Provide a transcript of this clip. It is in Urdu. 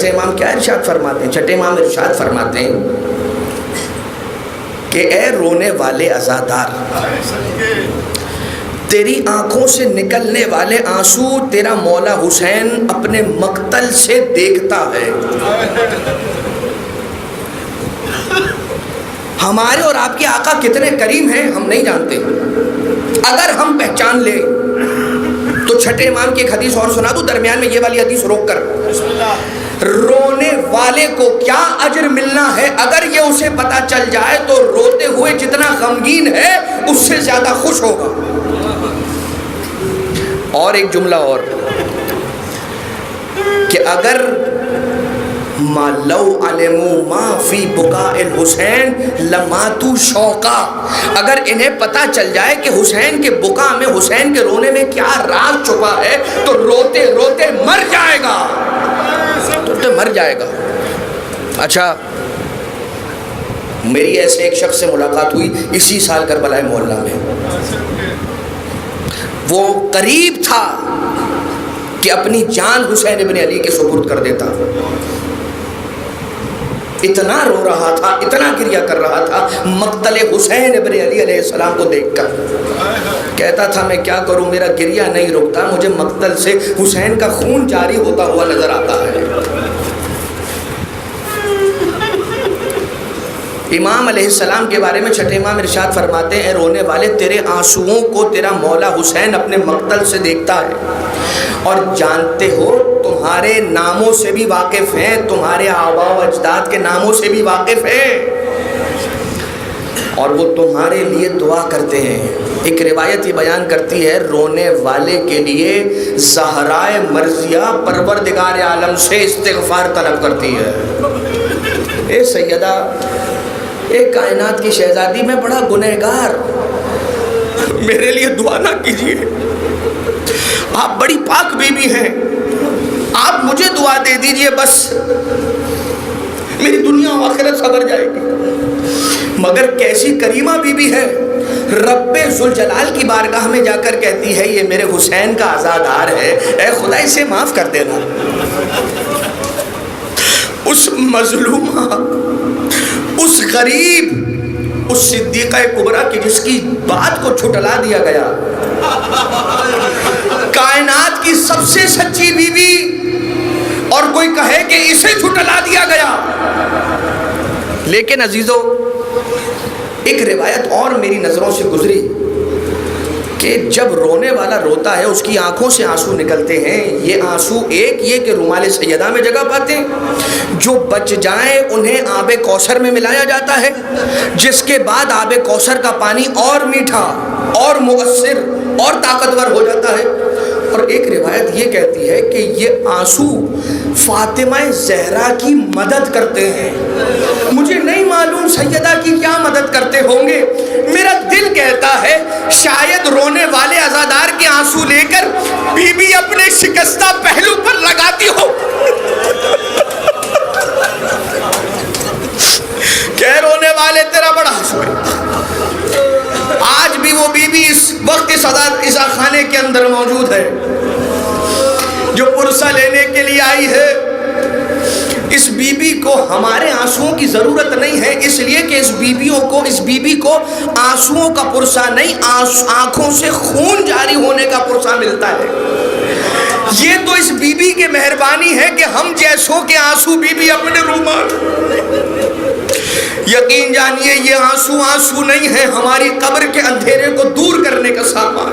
چھٹے امام کیا ارشاد فرماتے ہیں؟ چھٹے امام ارشاد فرماتے ہیں کہ اے رونے والے عزادار، تیری آنکھوں سے نکلنے والے آنسو تیرا مولا حسین اپنے مقتل سے دیکھتا ہے۔ ہمارے اور آپ کے آقا کتنے کریم ہیں ہم نہیں جانتے، اگر ہم پہچان لیں تو چھٹے امام کی ایک حدیث اور سنا دوں درمیان میں، یہ والی حدیث روک کر۔ رونے والے کو کیا اجر ملنا ہے اگر یہ اسے پتا چل جائے تو روتے ہوئے جتنا غمگین ہے اس سے زیادہ خوش ہوگا۔ اور ایک جملہ اور کہ اگر ما لو علموا ما فی بکاء الحسین لماتوا شوقا، اگر انہیں پتا چل جائے کہ حسین کے بکا میں، حسین کے رونے میں کیا راز چھپا ہے تو روتے روتے مر جائے گا، روتے مر جائے گا۔ اچھا، میری ایسے ایک شخص سے ملاقات ہوئی اسی سال کربلا محلہ میں، وہ قریب تھا کہ اپنی جان حسین ابن علی کے سپرد کر دیتا، اتنا رو رہا تھا، اتنا گریہ کر رہا تھا مقتل حسین ابن علی علیہ السلام کو دیکھ کر۔ کہتا تھا میں کیا کروں، میرا گریہ نہیں رکتا، مجھے مقتل سے حسین کا خون جاری ہوتا ہوا نظر آتا ہے۔ امام علیہ السلام کے بارے میں چھٹے امام ارشاد فرماتے ہیں اے رونے والے، تیرے آنسوؤں کو تیرا مولا حسین اپنے مقتل سے دیکھتا ہے، اور جانتے ہو تمہارے ناموں سے بھی واقف ہیں، تمہارے آباء و اجداد کے ناموں سے بھی واقف ہیں، اور وہ تمہارے لیے دعا کرتے ہیں۔ ایک روایت یہ بیان کرتی ہے رونے والے کے لیے زہرائے مرضیہ پروردگار عالم سے استغفار طلب کرتی ہے۔ اے سیدہ، اے کائنات کی شہزادی، میں بڑا گنہگار، میرے لیے دعا نہ کیجیے، آپ بڑی پاک بیوی ہیں، آپ مجھے دعا دے دیجئے، بس میری دنیا و آخرت سنور جائے گی۔ مگر کیسی کریمہ بیوی ہے، رب ذوالجلال کی بارگاہ میں جا کر کہتی ہے یہ میرے حسین کا عزادار ہے، اے خدا اسے معاف کر دینا۔ اس مظلومہ، اس غریب، اس صدیقہ کبریٰ کی جس کی بات کو چھٹلا دیا گیا، کائنات کی سب سے سچی بیوی، اور کوئی کہے کہ اسے چھٹلا دیا گیا۔ لیکن عزیزو، ایک روایت اور میری نظروں سے گزری کہ جب رونے والا روتا ہے اس کی آنکھوں سے آنسو نکلتے ہیں، یہ آنسو ایک یہ کہ رومال سیدہ میں جگہ پاتے ہیں، جو بچ جائیں انہیں آب کوثر میں ملایا جاتا ہے، جس کے بعد آب کوثر کا پانی اور میٹھا اور مؤثر اور طاقتور ہو جاتا ہے۔ اور ایک روایت یہ کہتی ہے کہ یہ آنسو فاطمہ زہرا کی مدد کرتے ہیں۔ مجھے نہیں معلوم سیدہ کی کیا مدد کرتے ہوں گے، میرا دل کہتا ہے شاید رونے والے عزادار کے آنسو لے کر بی بی اپنے شکستہ پہلو پر لگاتی ہو کہ رونے والے تیرا بڑا آنسو ہے۔ آج بھی وہ بی بی اس وقت اس عزا خانے کے اندر موجود ہے جو پرسہ لینے کے لیے آئی ہے۔ اس بی بی کو ہمارے آنسوؤں کی ضرورت نہیں ہے، اس لیے کہ اس بی بی کو آنسوؤں کا پرسہ نہیں، آنکھوں سے خون جاری ہونے کا پرسہ ملتا ہے۔ یہ تو اس بی بی کی مہربانی ہے کہ ہم جیسوں کے آنسو بی بی اپنے رومال، یقین جانیے یہ آنسو نہیں ہے، ہماری قبر کے اندھیرے کو دور کرنے کا سامان۔